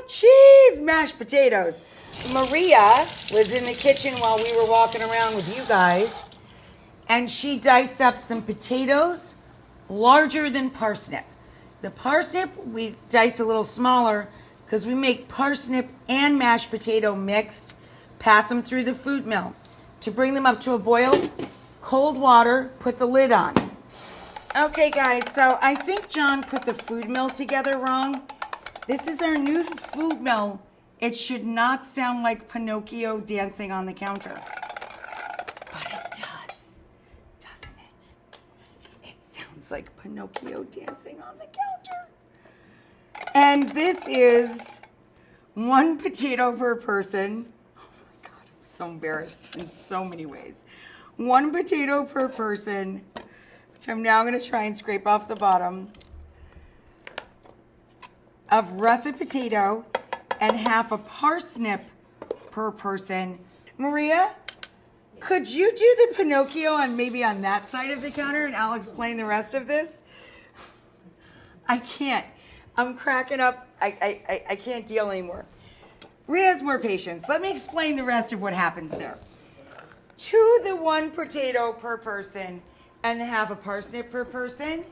cheese mashed potatoes. Maria was in the kitchen while we were walking around with you guys, and she diced up some potatoes larger than parsnip. The parsnip we dice a little smaller because we make parsnip and mashed potato mixed, pass them through the food mill. To bring them up to a boil, cold water, put the lid on. Okay guys, so I think John put the food mill together wrong. This is our new food mill. It should not sound like Pinocchio dancing on the counter. But it does, doesn't it? It sounds like Pinocchio dancing on the counter. And this is 1 potato per person. Oh my God, I'm so embarrassed in so many ways. 1 potato per person, which I'm now gonna try and scrape off the bottom, of russet potato, and half a parsnip per person. Maria, could you do the Pinocchio on maybe on that side of the counter and I'll explain the rest of this? I can't. I'm cracking up. I can't deal anymore. Maria has more patience. Let me explain the rest of what happens there. To the 1 potato per person and the half a parsnip per person,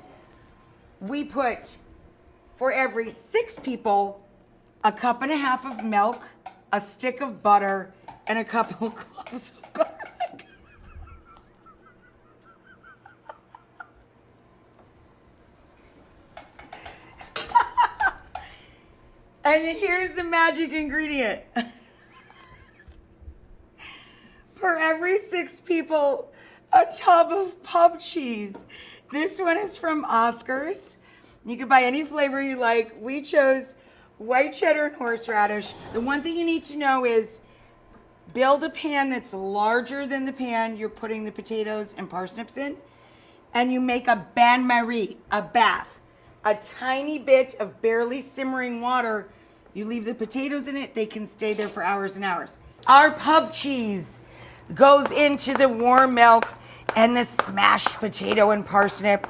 we put, for every 6 people, a 1.5 cups of milk, a stick of butter, and a couple of cloves of garlic. And here's the magic ingredient. For every 6 people, a tub of pub cheese. This one is from Oscar's. You can buy any flavor you like. We chose white cheddar and horseradish. The one thing you need to know is build a pan that's larger than the pan you're putting the potatoes and parsnips in, and you make a bain-marie, a bath, a tiny bit of barely simmering water. You leave the potatoes in it, they can stay there for hours and hours. Our pub cheese goes into the warm milk and the smashed potato and parsnip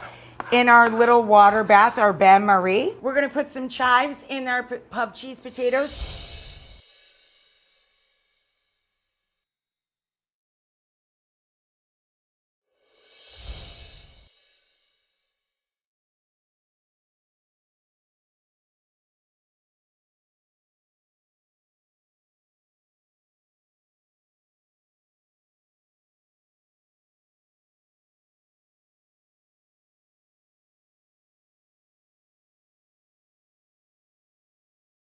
in our little water bath, our bain-marie. We're gonna put some chives in our pub cheese potatoes.